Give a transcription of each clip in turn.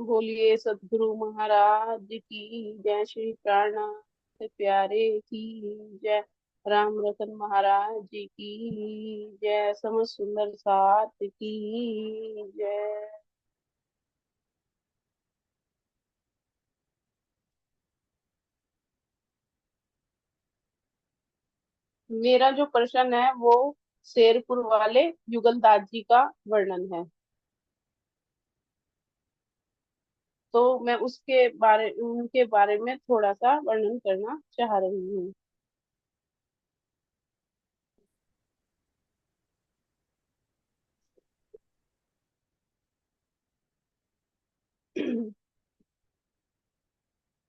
बोलिए सदगुरु महाराज की जय। श्री प्राणनाथ प्यारे की जय। राम रतन महाराज जी की जय। समस्त सुंदर साथ की जय। मेरा जो प्रश्न है वो शेरपुर वाले युगलदास जी का वर्णन है। तो मैं उनके बारे में थोड़ा सा वर्णन करना चाह रही हूँ।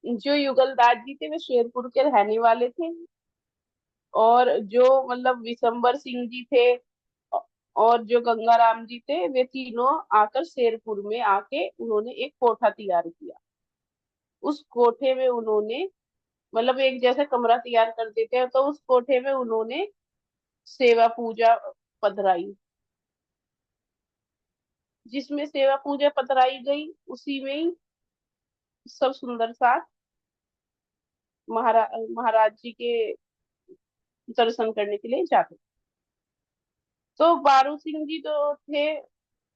जो युगलदास जी थे वे शेरपुर के रहने वाले थे। और जो मतलब विशंबर सिंह जी थे और जो गंगाराम जी थे वे तीनों आकर शेरपुर में आके उन्होंने एक कोठा तैयार किया। उस कोठे में उन्होंने मतलब एक जैसे कमरा तैयार कर देते हैं तो उस कोठे में उन्होंने सेवा पूजा पधराई। जिसमें सेवा पूजा पधराई गई उसी में ही सब सुंदर सा महाराज जी के दर्शन करने के लिए जाते। तो बारू सिंह जी तो थे,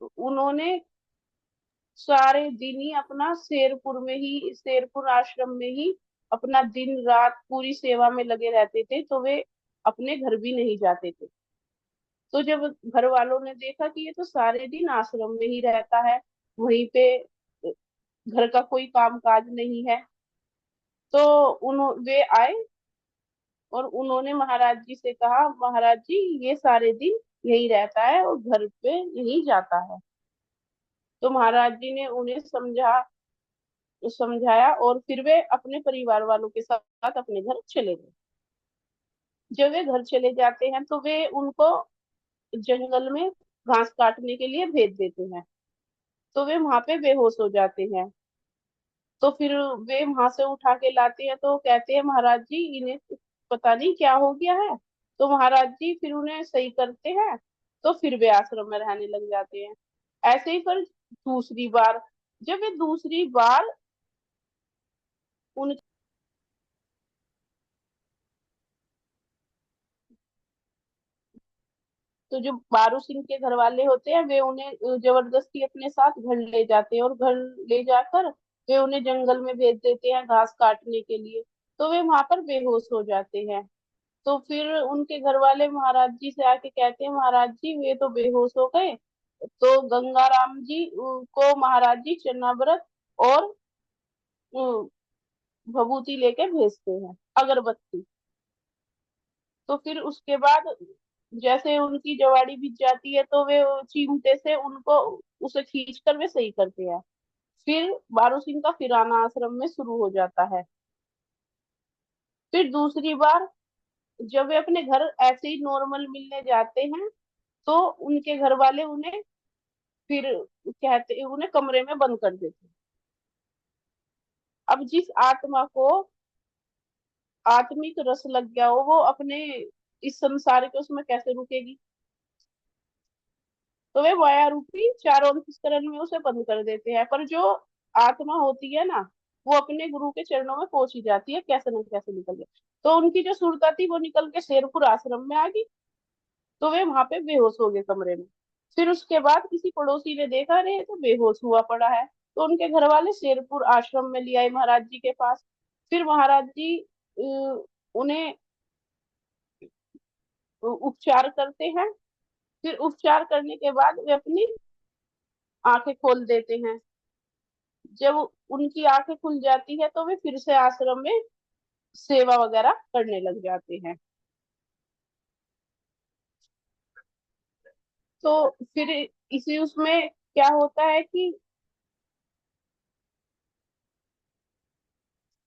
उन्होंने सारे दिन ही अपना शेरपुर आश्रम में ही अपना दिन रात पूरी सेवा में लगे रहते थे। तो वे अपने घर भी नहीं जाते थे। तो जब घर वालों ने देखा कि ये तो सारे दिन आश्रम में ही रहता है, वहीं पे घर का कोई काम काज नहीं है, तो वे आए और उन्होंने महाराज जी से कहा, महाराज जी ये सारे दिन यही रहता है और घर पे नहीं जाता है। तो महाराज जी ने उन्हें समझाया और फिर वे अपने परिवार वालों के साथ अपने घर चले गए। जब वे घर चले जाते हैं तो वे उनको जंगल में घास काटने के लिए भेज देते हैं। तो वे वहां पे बेहोश हो जाते हैं। तो फिर वे वहां से उठा के लाते हैं तो कहते हैं महाराज जी इन्हें पता नहीं क्या हो गया है। तो महाराज जी फिर उन्हें सही करते हैं। तो फिर वे आश्रम में रहने लग जाते हैं। ऐसे ही फिर दूसरी बार, जब वे दूसरी बार उन तो जो बारू सिंह के घर वाले होते हैं वे उन्हें जबरदस्ती अपने साथ घर ले जाते हैं और घर ले जाकर वे उन्हें जंगल में भेज देते हैं घास काटने के लिए। तो वे वहां पर बेहोश हो जाते हैं। तो फिर उनके घर वाले महाराज जी से आके कहते हैं, महाराज जी वे तो बेहोश हो गए। तो गंगाराम जी को महाराज जी चन्नाव्रत और भभूति लेके भेजते हैं, अगरबत्ती। तो फिर उसके बाद जैसे उनकी जवाड़ी बिछ जाती है तो वे चिमटे से उनको उसे खींच कर वे सही करते हैं। फिर बारू सिंह का फिर आना आश्रम में शुरू हो जाता है। फिर दूसरी बार जब वे अपने घर ऐसे ही नॉर्मल मिलने जाते हैं तो उनके घर वाले उन्हें फिर कहते उन्हें कमरे में बंद कर देते हैं। अब जिस आत्मा को आत्मिक रस लग गया हो वो अपने इस संसार के उसमें कैसे रुकेगी। तो वे माया रूपी चारों अंतस्करण में उसे बंद कर देते हैं। पर जो आत्मा होती है ना वो अपने गुरु के चरणों में पहुंची जाती है, कैसे न कैसे निकल गए। तो उनकी जो सुरता थी वो निकल के शेरपुर आश्रम में आ गई। तो वे वहां पे बेहोश हो गए कमरे में। फिर उसके बाद किसी पड़ोसी ने देखा रे तो बेहोश हुआ पड़ा है। तो उनके घर वाले शेरपुर आश्रम में ले आए महाराज जी के पास। फिर महाराज जी उन्हें उपचार करते हैं। फिर उपचार करने के बाद वे अपनी आंखें खोल देते हैं। जब उनकी आंखें खुल जाती है तो वे फिर से आश्रम में सेवा वगैरह करने लग जाते हैं। तो फिर इसी उसमें क्या होता है कि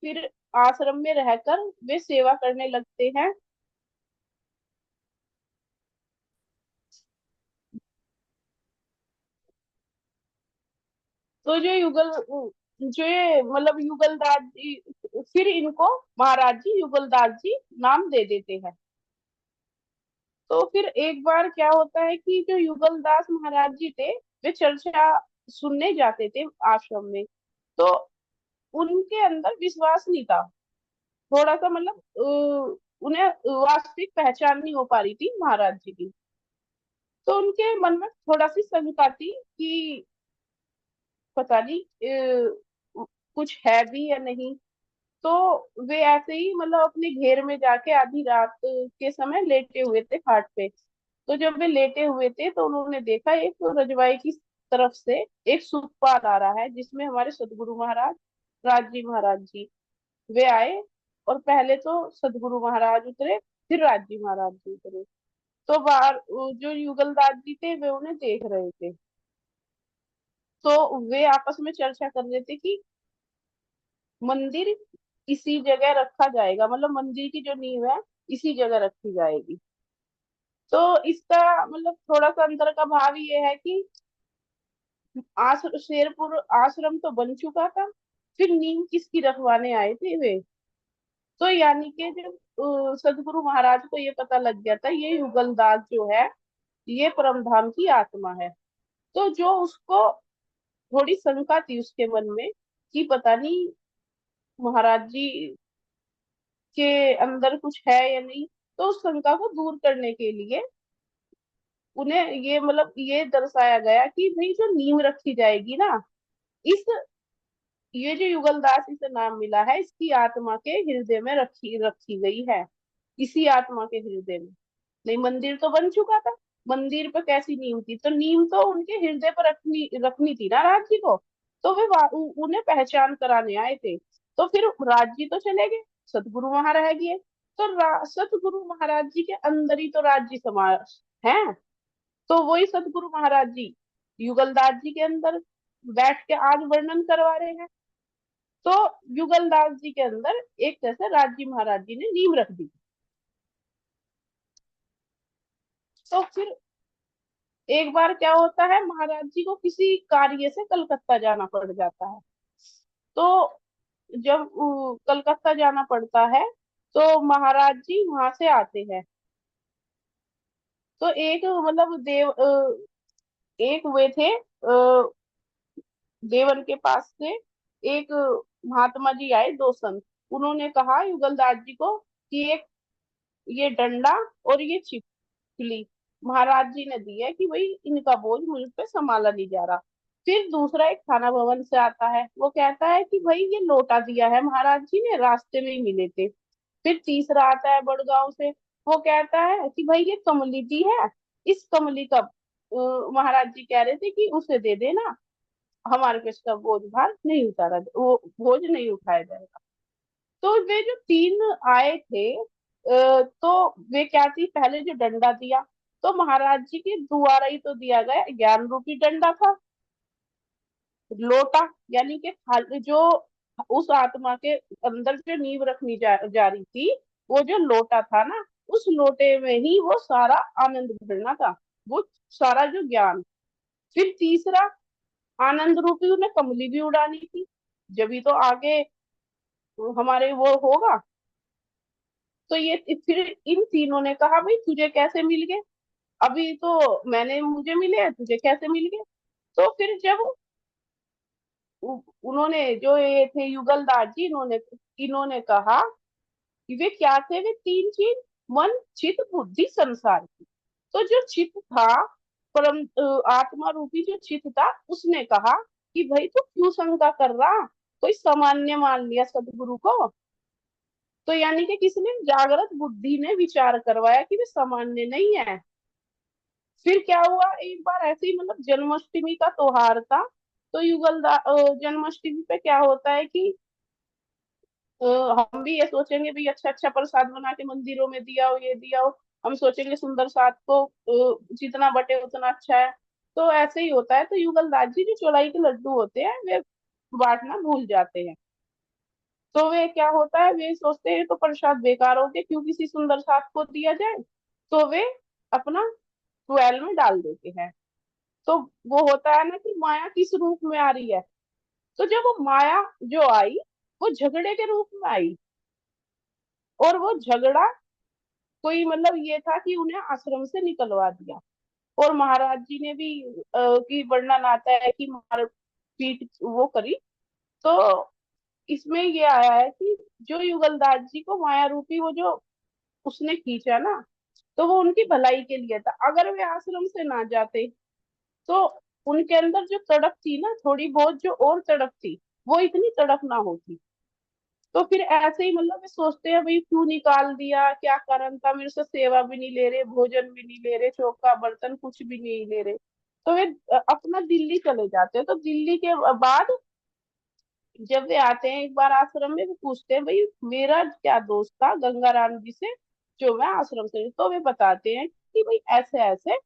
फिर आश्रम में रहकर वे सेवा करने लगते हैं। तो जो ये मतलब युगलदास जी फिर इनको महाराज जी युगलदास जी नाम दे देते हैं। तो फिर एक बार क्या होता है कि जो युगलदास महाराज जी थे वे चर्चा सुनने जाते थे आश्रम में। तो उनके अंदर विश्वास नहीं था, थोड़ा सा मतलब उन्हें वास्तविक पहचान नहीं हो पा रही थी महाराज जी की। तो उनके मन में थोड़ा सी शंका थी कि पता नहीं कुछ है भी या नहीं। तो वे ऐसे ही मतलब अपने घेर में जाके आधी रात के समय लेटे हुए थे खाट पे। तो जब वे लेटे हुए थे तो उन्होंने देखा एक रजवाई की तरफ से एक सुखपाल आ रहा है, जिसमें हमारे सदगुरु महाराज, राज जी महाराज जी वे आए। और पहले तो सदगुरु महाराज उतरे, फिर राज जी महाराज जी उतरे। तो बाहर जो युगलदास जी थे वे उन्हें देख रहे थे। तो वे आपस में चर्चा कर रहे थे कि मंदिर इसी जगह रखा जाएगा, मतलब मंदिर की जो नींव है इसी जगह रखी जाएगी। तो इसका मतलब थोड़ा सा अंदर का भाव ये है कि शेरपुर आश्रम तो बन चुका था, फिर नींव किसकी रखवाने आए थे वे। तो यानी कि जब सदगुरु महाराज को ये पता लग गया था ये युगलदास जो है ये परमधाम की आत्मा है। तो जो उसको थोड़ी शंका थी उसके मन में कि पता नहीं महाराज जी के अंदर कुछ है या नहीं, तो उस शंका को दूर करने के लिए उन्हें ये मतलब ये दर्शाया गया कि भाई जो नींव रखी जाएगी ना, इस ये जो युगलदास इसे नाम मिला है इसकी आत्मा के हृदय में रखी रखी गई है, इसी आत्मा के हृदय में। नहीं, मंदिर तो बन चुका था, मंदिर पे कैसी नींव थी, तो नींव तो उनके हृदय पर रखनी रखनी थी ना राज जी को। तो वे उन्हें पहचान कराने आए थे। तो फिर राज जी तो चले गए, सतगुरु वहां रह गए। तो सतगुरु महाराज जी के अंदर ही तो राज्य समाज है। तो वही सतगुरु महाराज जी युगलदास जी के अंदर बैठ के आज वर्णन करवा रहे हैं। तो युगलदास जी के अंदर एक जैसे राजी महाराज जी ने नींव रख दी। तो फिर एक बार क्या होता है, महाराज जी को किसी कार्य से कलकत्ता जाना पड़ जाता है। तो जब कलकत्ता जाना पड़ता है तो महाराज जी वहां से आते हैं। तो एक मतलब एक वे थे देवन के पास से एक महात्मा जी आए, दो संत। उन्होंने कहा युगलदास जी को कि एक ये डंडा और ये छिपकली महाराज जी ने दी है कि भाई इनका बोझ मुझ पे संभाला नहीं जा रहा। फिर दूसरा एक थाना भवन से आता है, वो कहता है कि भाई ये लोटा दिया है महाराज जी ने, रास्ते में ही मिले थे। फिर तीसरा आता है बड़गांव से, वो कहता है कि भाई ये कमली दी है, इस कमली का महाराज जी कह रहे थे कि उसे दे देना, हमारे पे इसका बोझ भार नहीं उतारा, वो बोझ नहीं उठाया जाएगा। तो वे जो तीन आए थे तो वे क्या थी, पहले जो डंडा दिया तो महाराज जी के द्वारा ही तो दिया गया ज्ञान रूपी डंडा था। लोटा यानी कि खाली जो उस आत्मा के अंदर जो नींव रखनी जा रही थी, वो जो लोटा था ना, उस लोटे में ही वो सारा आनंद भरना था, वो सारा जो ज्ञान। फिर तीसरा आनंद रूपी उन्हें कमली भी उड़ानी थी, जब भी तो आगे हमारे वो होगा। तो ये फिर इन तीनों ने कहा भाई तुझे कैसे मिल गए, अभी तो मैंने मुझे मिले हैं, तुझे कैसे मिल गए। तो फिर जब उन्होंने जो ये थे युगलदास जी, इन्होंने इन्होंने कहा कि वे क्या थे, वे तीन चीज, मन चित्त बुद्धि संसार की। तो जो चित्त था, परम आत्मा रूपी जो चित्त था, उसने कहा कि भाई तू क्यों शंका कर रहा, कोई सामान्य मान लिया सदगुरु को। तो यानी कि किसने, जागृत बुद्धि ने विचार करवाया कि वे सामान्य नहीं है। फिर क्या हुआ, एक बार ऐसे ही मतलब जन्माष्टमी का त्योहार था। तो जन्माष्टमी पे क्या होता है कि अ, हम भी ये सोचेंगे भाई अच्छा अच्छा प्रसाद बना के मंदिरों में दिया हो, ये दिया हो। हम सोचेंगे सुंदर साथ को जितना बटे उतना अच्छा है। तो ऐसे ही होता है, तो युगलदास जी जो चौलाई के लड्डू होते हैं वे बांटना भूल जाते हैं। तो वे क्या होता है, वे सोचते हैं तो प्रसाद बेकार हो गया, क्यों किसी सुंदर साथ को दिया जाए। तो वे अपना ट्वेल्व में डाल देते हैं। तो वो होता है ना कि माया किस रूप में आ रही है। तो जब वो माया जो आई, वो झगड़े के रूप में आई। और वो झगड़ा कोई मतलब ये था कि उन्हें आश्रम से निकलवा दिया। और महाराज जी ने भी की वर्णन आता है कि मार पीट वो करी, तो इसमें ये आया है कि जो युगलदास जी को माया रूपी वो जो उसने खींचा ना, तो वो उनकी भलाई के लिए था। अगर वे आश्रम से ना जाते तो उनके अंदर जो तड़प थी ना, थोड़ी बहुत जो और तड़प थी, वो इतनी तड़प ना होती। तो फिर ऐसे ही मतलब वे सोचते हैं भाई क्यों निकाल दिया, क्या कारण था, मेरे से सेवा भी नहीं ले रहे, भोजन भी नहीं ले रहे, चौका बर्तन कुछ भी नहीं ले रहे। तो वे अपना दिल्ली चले जाते हैं। तो दिल्ली के बाद जब वे आते हैं एक बार आश्रम में, वे पूछते हैं भाई मेरा क्या दोस्त था गंगाराम जी से, जो मैं आश्रम से, तो वे बताते हैं कि भाई ऐसे ऐसे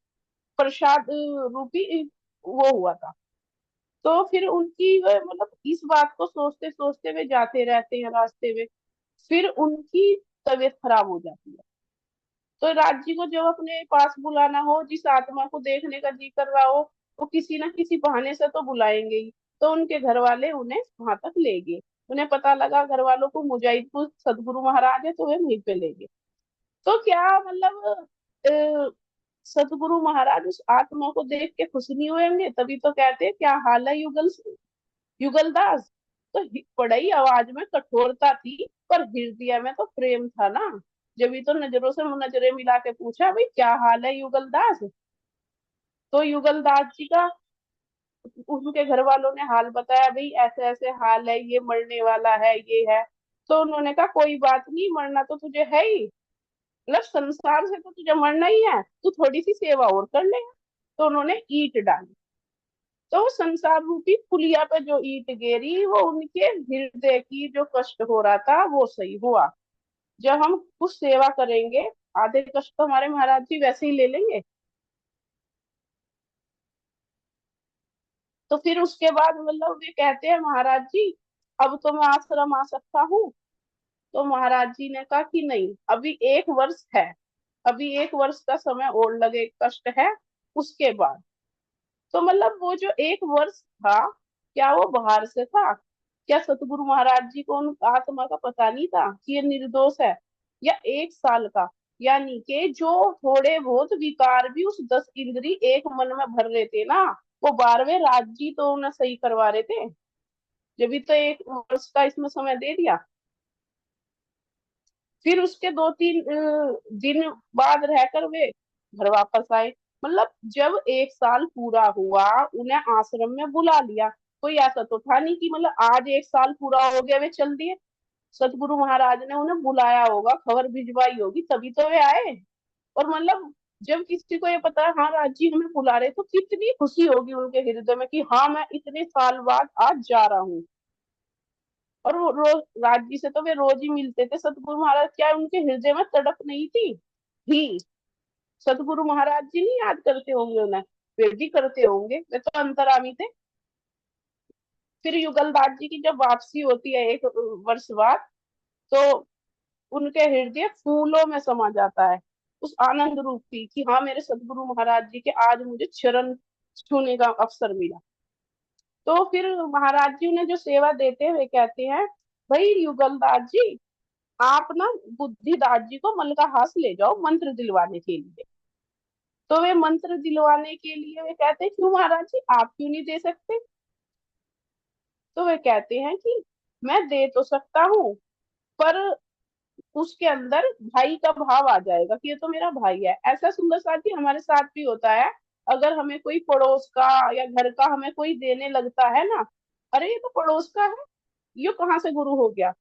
प्रसाद रूपी वो हुआ था। तो फिर उनकी मतलब इस बात को सोचते सोचते वे जाते रहते हैं रास्ते में। फिर उनकी तबीयत खराब हो जाती है। तो राज जी को जब अपने पास बुलाना हो, जिस आत्मा को देखने का जी कर रहा हो, वो किसी ना किसी बहाने से तो बुलाएंगे ही। तो उनके घर वाले उन्हें वहां तक ले गए। उन्हें पता लगा घर वालों को मुजाहिदपुर सदगुरु महाराज है, तो वे वहीं पे ले गए। तो क्या मतलब सतगुरु महाराज उस आत्मा को देख के खुश नहीं हुएंगे? तभी तो कहते हैं क्या हाल है युगलदास। तो बड़ई आवाज में कठोरता थी, पर हृदय में तो प्रेम था ना। जब तो नजरों से नजरें मिला के पूछा भाई क्या हाल है युगलदास। तो युगलदास जी का उनके घर वालों ने हाल बताया, भाई ऐसे ऐसे हाल है, ये मरने वाला है, ये है। तो उन्होंने कहा कोई बात नहीं, मरना तो तुझे है ही, मतलब संसार से तो तुझे मरना ही है, तू थोड़ी सी सेवा और कर ले। तो उन्होंने ईंट डाली। तो संसार रूपी पुलिया पे जो ईंट गिरी, वो उनके हृदय की जो कष्ट हो रहा था वो सही हुआ। जब हम कुछ सेवा करेंगे, आधे कष्ट तो हमारे महाराज जी वैसे ही ले लेंगे। तो फिर उसके बाद मतलब वे कहते हैं महाराज जी अब तो मैं आश्रम आ सकता हूँ। तो महाराज जी ने कहा कि नहीं, अभी 1 वर्ष है, अभी 1 वर्ष का समय और लगे, कष्ट है, उसके बाद। तो मतलब वो जो 1 वर्ष था, क्या वो बाहर से था? क्या सतगुरु महाराज जी को उन आत्मा का पता नहीं था कि ये निर्दोष है? या 1 साल का, यानी कि जो थोड़े बहुत विकार भी उस 10 इंद्री एक मन में भर रहे थे ना, वो 12वें राज जी तो उन्हें सही करवा रहे थे। जब भी तो 1 वर्ष का इसमें समय दे दिया। फिर उसके 2-3 दिन बाद रहकर वे घर वापस आए। मतलब जब 1 साल पूरा हुआ, उन्हें आश्रम में बुला लिया। कोई ऐसा तो था नहीं कि मतलब आज 1 साल पूरा हो गया वे चल दिए। सतगुरु महाराज ने उन्हें बुलाया होगा, खबर भिजवाई होगी, तभी तो वे आए। और मतलब जब किसी को ये पता है हाँ राज जी हमें बुला रहे, तो कितनी खुशी होगी उनके हृदय में कि हाँ मैं इतने साल बाद आज जा रहा हूँ। और वो रोज राज जी से तो वे रोज ही मिलते थे सतगुरु महाराज, क्या उनके हृदय में तड़प नहीं थी? भी सतगुरु महाराज जी नहीं याद करते होंगे उन्हें? वे भी करते होंगे, वे तो अंतरामी थे। फिर युगलदास जी की जब वापसी होती है 1 वर्ष बाद, तो उनके हृदय फूलों में समा जाता है उस आनंद रूप की कि हाँ मेरे सतगुरु महाराज जी के आज मुझे चरण छूने का अवसर मिला। तो फिर महाराज जी उन्हें जो सेवा देते हैं वे कहते हैं भाई युगलदास जी आप ना बुद्धिदास जी को मलकाहास ले जाओ मंत्र दिलवाने के लिए। तो वे मंत्र दिलवाने के लिए वे कहते हैं क्यों महाराज जी आप क्यों नहीं दे सकते? तो वे कहते हैं कि मैं दे तो सकता हूँ, पर उसके अंदर भाई का भाव आ जाएगा कि ये तो मेरा भाई है। ऐसा सुंदर साथी हमारे साथ भी होता है। अगर हमें कोई पड़ोस का या घर का हमें कोई देने लगता है ना, अरे ये तो पड़ोस का है, ये कहाँ से गुरु हो गया,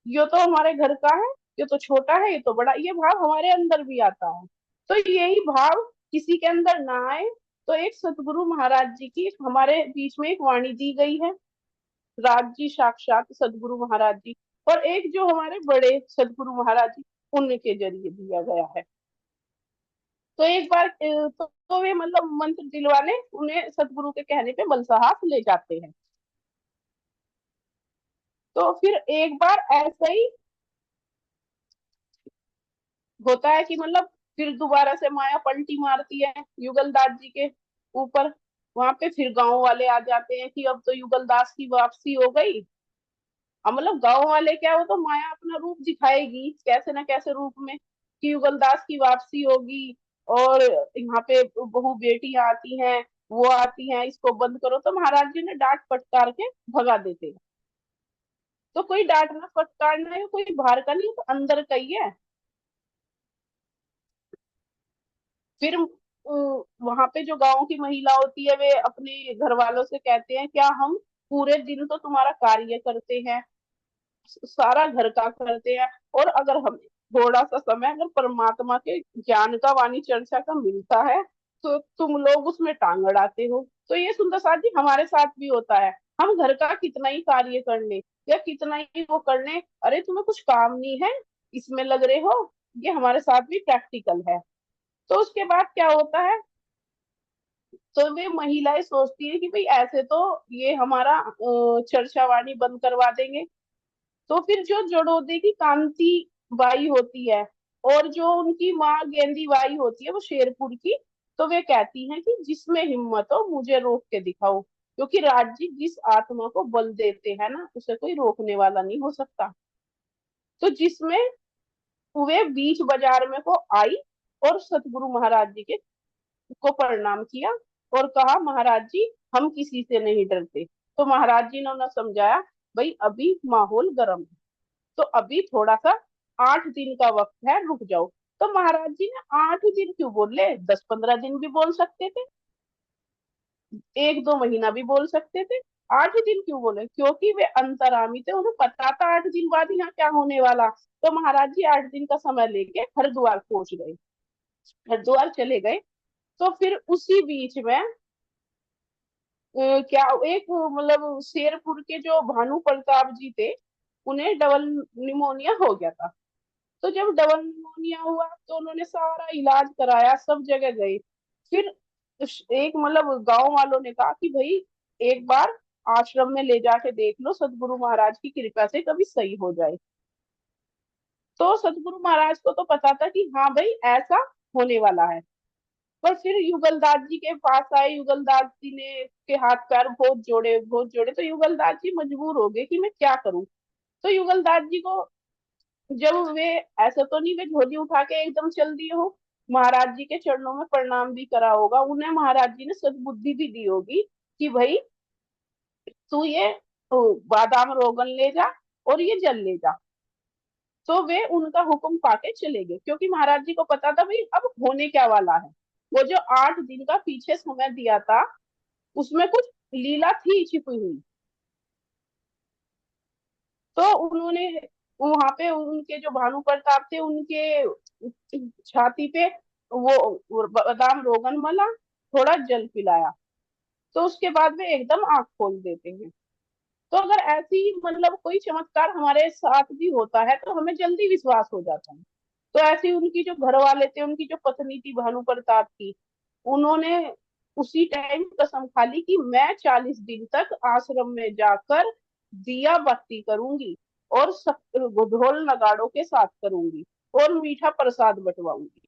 ये तो हमारे घर का है, ये तो छोटा है, ये तो बड़ा, ये भाव हमारे अंदर भी आता है। तो यही भाव किसी के अंदर ना आए, तो एक सतगुरु महाराज जी की हमारे बीच में एक वाणी दी गई है, राज जी साक्षात सदगुरु महाराज जी, और एक जो हमारे बड़े सदगुरु महाराज जी उनके जरिए दिया गया है। तो एक बार तो वे मतलब मंत्र दिलवाने उन्हें सदगुरु के कहने पे बलसहास ले जाते हैं। तो फिर एक बार ऐसा ही होता है कि मतलब फिर दोबारा से माया पलटी मारती है युगलदास जी के ऊपर। वहां पे फिर गांव वाले आ जाते हैं कि अब तो युगलदास की वापसी हो गई। अब मतलब गांव वाले क्या, वो तो माया अपना रूप दिखाएगी कैसे ना कैसे रूप में कि युगलदास की वापसी होगी, और यहाँ पे बहू बेटियां आती हैं, वो आती हैं, इसको बंद करो। तो महाराज जी ने डांट फटकार के भगा देते हैं। तो कोई डांटना फटकारना है, कोई बाहर का नहीं है, तो अंदर का ही है। फिर वहां पे जो गांव की महिला होती है, वे अपने घर वालों से कहते हैं, क्या हम पूरे दिन तो तुम्हारा कार्य करते हैं, सारा घर का करते हैं, और अगर हमें थोड़ा सा समय अगर परमात्मा के ज्ञान का, वाणी चर्चा का मिलता है, तो तुम लोग उसमें टांग अड़ाते हो। तो ये सुंदर साथ जी हमारे साथ भी होता है। हम घर का कितना ही कार्य कर ले या कितना ही वो कर ले, अरे तुम्हें कुछ काम नहीं है, इसमें लग रहे हो। ये हमारे साथ भी प्रैक्टिकल है। तो उसके बाद क्या होता है, तो वे महिलाएं सोचती है कि भाई ऐसे तो ये हमारा चर्चावाणी बंद करवा देंगे। तो फिर जो जड़ोदे की कांति बाई होती है, और जो उनकी माँ गेंदी बाई होती है, वो शेरपुर की, तो वे कहती हैं कि जिसमें हिम्मत हो मुझे रोक के दिखाओ, क्योंकि राज जी जिस आत्मा को बल देते हैं ना, उसे कोई रोकने वाला नहीं हो सकता। तो जिसमें वे बीच बाजार में को आई, और सतगुरु महाराज जी के को प्रणाम किया, और कहा महाराज जी हम किसी से नहीं डरते। तो महाराज जी ने उन्हें समझाया, भाई अभी माहौल गर्म है, तो अभी थोड़ा सा 8 दिन का वक्त है, रुक जाओ। तो महाराज जी ने 8 दिन क्यों बोले, 10-15 दिन भी बोल सकते थे, 1-2 महीना भी बोल सकते थे। 8 दिन क्यों बोले, क्योंकि वे अंतरामी थे, उन्हें पता था 8 दिन बाद यहाँ क्या होने वाला। तो महाराज जी 8 दिन का समय लेके हरिद्वार पहुंच गए, हरिद्वार चले गए। तो फिर उसी बीच में क्या एक मतलब शेरपुर के जो भानु प्रताप जी थे, उन्हें डबल निमोनिया हो गया था। तो जब डबल निमोनिया हुआ, तो उन्होंने सारा इलाज कराया, सब जगह गए। फिर एक मतलब गांव वालों ने कहा कि भाई एक बार आश्रम में ले जाके देख लो, सदगुरु महाराज की कृपा से कभी सही हो जाए। तो सदगुरु महाराज को तो पता था कि हाँ भाई ऐसा होने वाला है। पर फिर युगलदास जी के पास आए, युगलदास जी ने के हाथ पैर बहुत जोड़े, बहुत जोड़े, तो युगलदास जी मजबूर हो गए कि मैं क्या करूं। तो युगलदास जी को, जब वे ऐसा तो नहीं वे झोली उठा के एकदम चल दिए हो, महाराज जी के चरणों में प्रणाम भी करा होगा, उन्हें महाराज जी ने सद्बुद्धि भी दी होगी कि भाई तू ये बादाम रोगन ले जा और ये जल ले जा। तो वे उनका हुक्म पाके चले गए, क्योंकि महाराज जी को पता था भाई अब होने क्या वाला है। वो जो 8 दिन का पीछे समय दिया था, उसमें कुछ लीला थी छिपी हुई। तो उन्होंने वहां पे उनके जो भानु प्रताप थे, उनके छाती पे वो बादाम रोगन मला, थोड़ा जल पिलाया, तो उसके बाद में एकदम आंख खोल देते हैं। तो अगर ऐसी मतलब कोई चमत्कार हमारे साथ भी होता है, तो हमें जल्दी विश्वास हो जाता है। तो ऐसी उनकी जो घर वाले थे, उनकी जो पत्नी थी भानु प्रताप की, उन्होंने उसी टाइम कसम खा ली कि मैं 40 दिन तक आश्रम में जाकर दिया बत्ती करूंगी, और ढोल नगाड़ों के साथ करूंगी, और मीठा प्रसाद बंटवाऊंगी।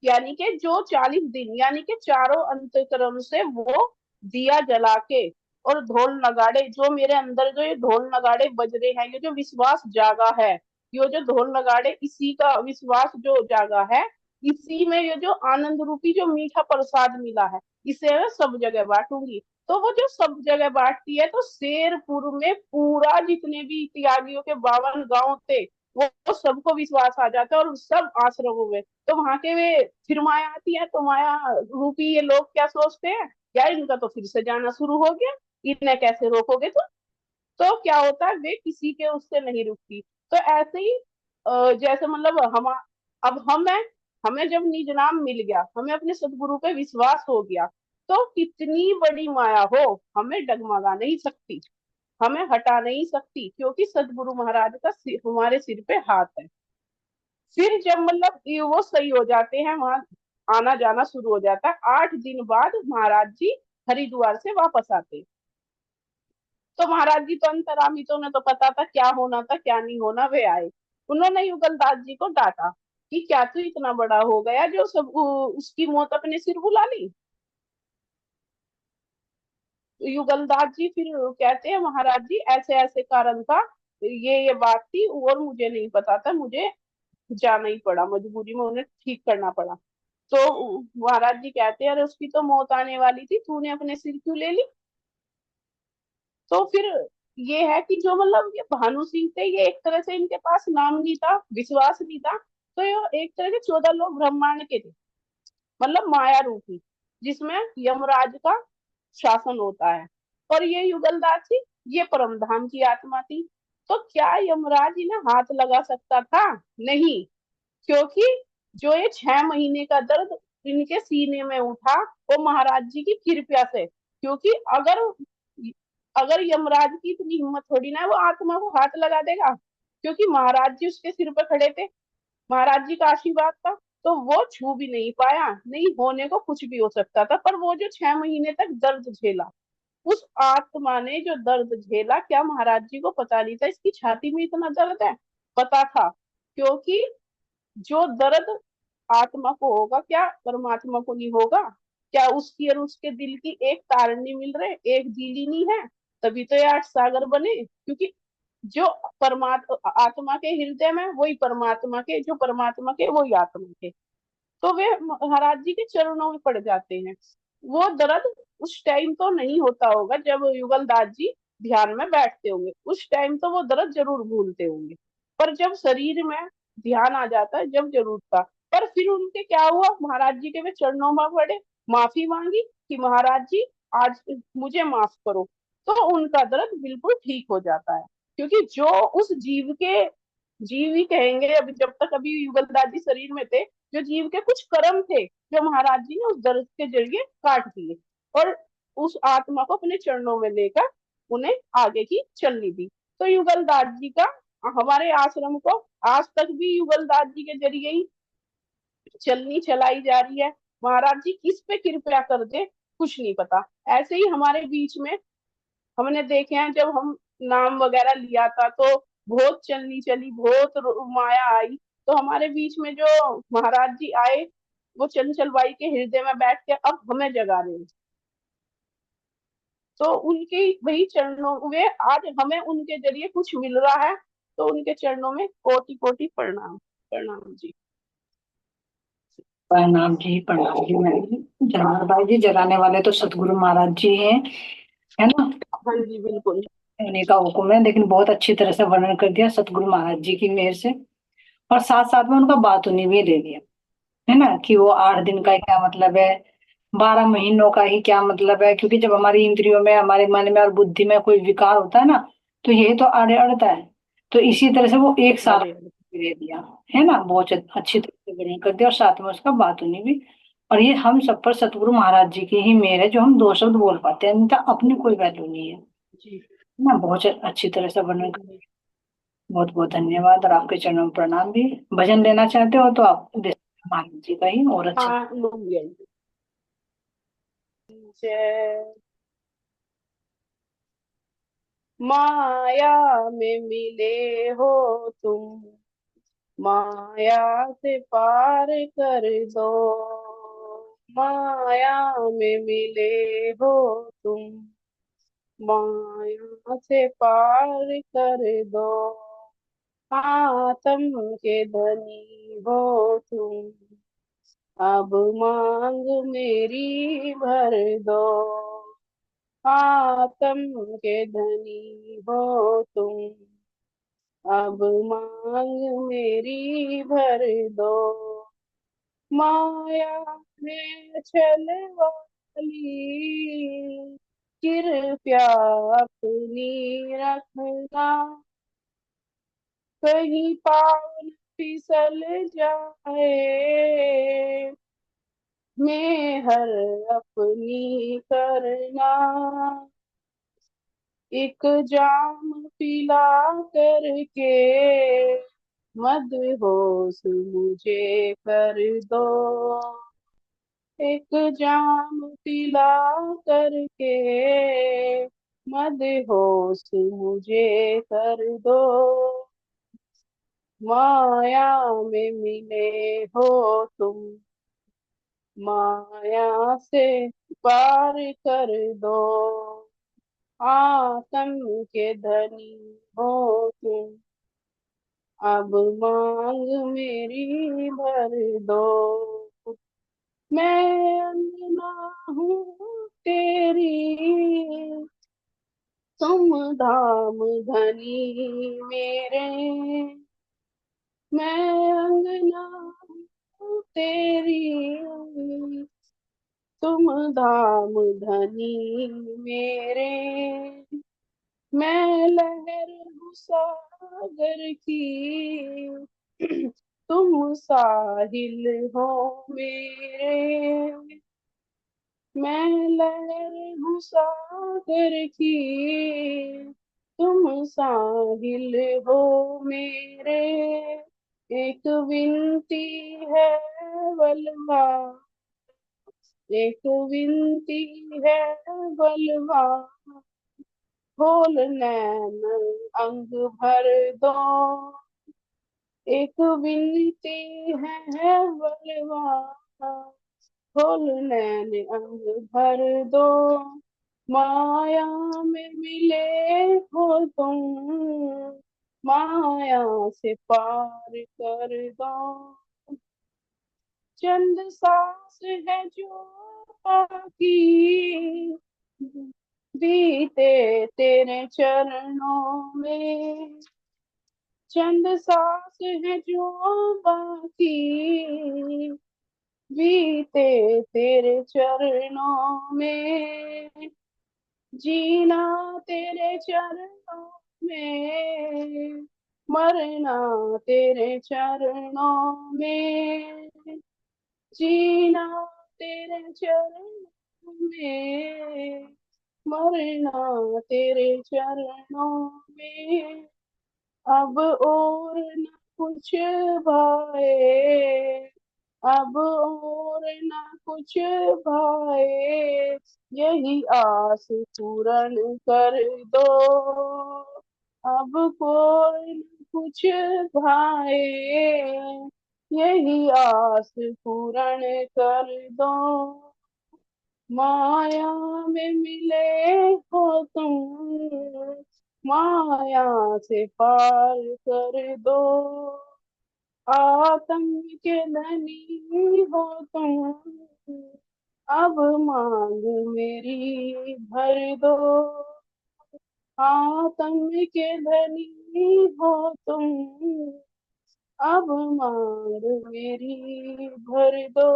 यानी कि जो 40 दिन, यानी कि चारों अंतकरण से वो दिया जला के, और ढोल नगाड़े जो मेरे अंदर, जो ये ढोल नगाड़े बज रहे हैं, ये जो विश्वास जागा है, ये जो ढोल नगाड़े, इसी का विश्वास जो जागा है, इसी में ये जो आनंद रूपी जो मीठा प्रसाद मिला है, इसे मैं सब जगह बांटूंगी। तो वो जो सब जगह बांटती है, तो शेरपुर में पूरा जितने भी त्यागियों के 52 गांव थे, वो सबको विश्वास आ जाता है, और सब आश्रमों में। तो वहां के वे फिर माया आती है, तो माया रूपी ये लोग क्या सोचते हैं, यार इनका तो फिर से जाना शुरू हो गया, इन्हें कैसे रोकोगे तुम। तो क्या होता है, वे किसी के उससे नहीं रुकती। तो ऐसे ही जैसे मतलब हम, अब हमें जब निज नाम मिल गया, हमें अपने सदगुरु पे विश्वास हो गया, तो कितनी बड़ी माया हो, हमें डगमगा नहीं सकती, हमें हटा नहीं सकती, क्योंकि सदगुरु महाराज का हमारे सिर पे हाथ है। फिर जब मतलब ये वो सही हो जाते हैं, वहां आना जाना शुरू हो जाता है। 8 दिन बाद महाराज जी हरिद्वार से वापस आते। तो महाराज जी तो अंतरामी, तो उन्हें तो पता था क्या होना था क्या नहीं होना, वे आए। उन्होंने युगलदास जी को डांटा कि क्या तू इतना बड़ा हो गया जो सब उसकी मौत अपने सिर बुला ली। तो युगलदास जी फिर कहते हैं, महाराज जी ऐसे ऐसे कारण था, ये बात थी, और मुझे नहीं पता था, मुझे जाना ही पड़ा, मजबूरी में उन्हें ठीक करना पड़ा। तो महाराज जी कहते हैं, अरे उसकी तो मौत आने वाली थी, तूने अपने सिर क्यों ले ली। तो फिर ये है कि जो मतलब ये भानु सिंह थे, ये एक तरह से इनके पास नाम नहीं था, विश्वास नहीं था, तो ये एक तरह के 14 लोग ब्रह्मांड के थे, मतलब माया रूपी, जिसमें यमराज का शासन होता है। और ये युगलदार थी, ये परमधाम की आत्मा थी। तो क्या यमराज इन्हें हाथ लगा सकता था? नहीं, क्योंकि जो ये 6 महीने का दर्द इनके सीने में उठा, वो महाराज जी की कृपया से। क्योंकि अगर अगर यमराज की इतनी हिम्मत थोड़ी ना है, वो आत्मा को हाथ लगा देगा, क्योंकि महाराज जी उसके सिर पर खड़े थे, महाराज जी का आशीर्वाद था। तो वो छू भी नहीं पाया, नहीं होने को कुछ भी हो सकता था। पर वो जो 6 महीने तक दर्द झेला, उस आत्मा ने जो दर्द झेला, क्या महाराज जी को पता नहीं था इसकी छाती में इतना दर्द है? पता था, क्योंकि जो दर्द आत्मा को होगा, क्या परमात्मा को नहीं होगा? क्या उसकी और उसके दिल की एक तार नहीं मिल रहे, एक दिल ही नहीं है? तभी तो ये 8 सागर बने, क्योंकि जो परमात्मा आत्मा के हृदय में, वही परमात्मा के, जो परमात्मा के वही आत्मा के। तो वे महाराज जी के चरणों में पड़ जाते हैं। वो दर्द उस टाइम तो नहीं होता होगा जब युगलदास जी ध्यान में बैठते होंगे, उस टाइम तो वो दर्द जरूर भूलते होंगे, पर जब शरीर में ध्यान आ जाता है, जब जरूर था। पर फिर उनके क्या हुआ, महाराज जी के वे चरणों में पड़े, माफी मांगी कि महाराज जी आज मुझे माफ करो, तो उनका दर्द बिल्कुल ठीक हो जाता है। क्योंकि जो उस जीव के, जीव ही कहेंगे, अभी जब तक अभी युगलदास जी शरीर में थे, जो जीव के कुछ कर्म थे, जो महाराज जी ने उस दर्द के जरिए काट दिए, और उस आत्मा को अपने चरणों में लेकर उन्हें आगे की चलनी दी। तो युगलदास जी का हमारे आश्रम को आज तक भी युगलदास जी के जरिए ही चलनी चलाई जा रही है। महाराज जी किस पे कृपया कर दे, कुछ नहीं पता। ऐसे ही हमारे बीच में हमने देखे हैं, जब हम नाम वगैरह लिया था, तो बहुत चलनी चली, बहुत माया आई। तो हमारे बीच में जो महाराज जी आए, वो चंचल बाई के हृदय में बैठ के अब हमें जगा रहे हैं। तो उनके वही चरणों में आज हमें उनके जरिए कुछ मिल रहा है। तो उनके चरणों में कोटि कोटि प्रणाम। प्रणाम जी। प्रणाम जी, प्रणाम जी। मैं जनार्दन भाई जी, जगाने वाले तो सतगुरु महाराज जी हैं, है ना। हाँ जी, बिल्कुल। उन्हीं का हुक्म है, लेकिन बहुत अच्छी तरह से वर्णन कर दिया सतगुरु महाराज जी की मेहर से। और साथ साथ में उनका बात उन्हीं भी दे दिया, है ना, कि वो 8 दिन का क्या मतलब है, 12 महीनों का ही क्या मतलब है। क्योंकि जब हमारी इंद्रियों में, हमारे मन में और बुद्धि में कोई विकार होता है ना, तो यही तो आड़े अड़ता है। तो इसी तरह से वो एक साथ अरे दे दिया, है ना, बहुत अच्छी तरह से वर्णन कर दिया, और साथ में उसका बात उन्हीं भी। और ये हम सब पर सतगुरु महाराज जी की ही मेहर है, जो हम 2 शब्द बोल पाते हैं, इनका अपनी कोई वैल्यू नहीं है जी। ना। बहुत अच्छी तरह से वर्णन कर। बहुत बहुत धन्यवाद, और आपके चरणों में प्रणाम भी। भजन लेना चाहते हो तो आप महाराज जी का ही और अच्छा। हाँ, लूंगी। जय। माया में मिले हो तुम, माया से पार कर दो, माया में मिले हो तुम, माया से पार कर दो, आत्म के धनी हो तुम, अब मांग मेरी भर दो, आत्म के धनी हो तुम, अब मांग मेरी भर दो, माया में छल वाली कृपया अपनी रखना, कहीं पाँव न फिसल जाए, मेहर अपनी करना, एक जाम पिला करके मदहोश मुझे कर दो, एक जाम पिला करके मदहोश मुझे कर दो, माया में मिले हो तुम, माया से पार कर दो, आत्म के धनी हो तुम, अब मांग मेरी भर दो, मैं अंगना हूँ तेरी, तुम धाम धनी मेरे, मैं अंगना तेरी, तुम धाम धनी मेरे, मैं लहर हूँ सागर की, तुम साहिल हो मेरे, मैं लहर हूँ सागर की, तुम साहिल हो मेरे, एक विनती है बलवा, एक विनती है बलवा, खोल नैन अंग भर दो, एक विनती है बलवा, खोल नैन अंग भर दो, माया में मिले हो तुम, माया से पार कर दो, चंद सांस है जो बाकी, बीते तेरे चरणों में, चंद सांस है जो बाकी, बीते तेरे चरणों में, जीना तेरे चरणों में, मरना तेरे चरणों में, जीना तेरे चरणों में, मरना तेरे चरणों में, अब और न कुछ भाए, अब और न कुछ भाए, यही आस पूर्ण कर दो, अब कोई न कुछ भाए, यही आस पूर्ण कर दो, माया में मिले हो तुम, माया से पार कर दो, आत्म के धनी हो तुम, अब मांग मेरी भर दो, आत्म के धनी हो तुम, अब मांग मेरी भर दो।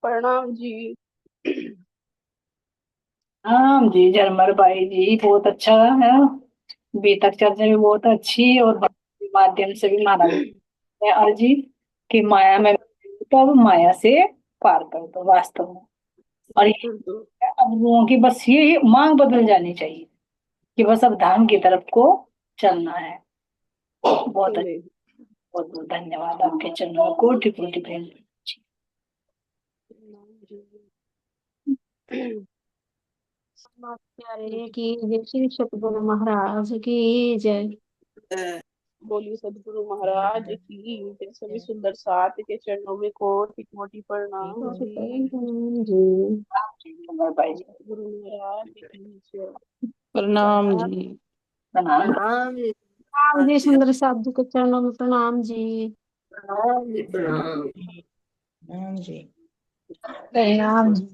प्रणाम जी। हाँ जी, झरमर बाई जी बहुत अच्छा है। बीतक चर्चा भी बहुत अच्छी, और भक्ति के माध्यम से भी महाराज ने अर्जी कि माया में तो अब माया से पार कर दो वास्तव में। और ये बिल्कुल तो अब लोगों की बस ये मांग बदल जानी चाहिए कि बस अब धाम की तरफ को चलना है। बहुत अच्छा, चले। बहुत बहुत धन्यवाद, आपके चरणों में कोटि कोटि प्रेम। प्रणाम जी। माँ प्यारे की जय, श्री सतगुरु महाराज की जय। बोलिए सदगुरु महाराज की जय। सभी सुंदर साथ के चरणों में कोटि कोटि प्रणाम जी। जी झरमर बाई जी, सदगुरु महाराज की जय। प्रणाम जी। प्रणाम। प्रणाम जी। प्रणाम जी, सुंदर साधु के चरणों में प्रणाम जी। प्रणाम जी। प्रणाम। प्रणाम जी।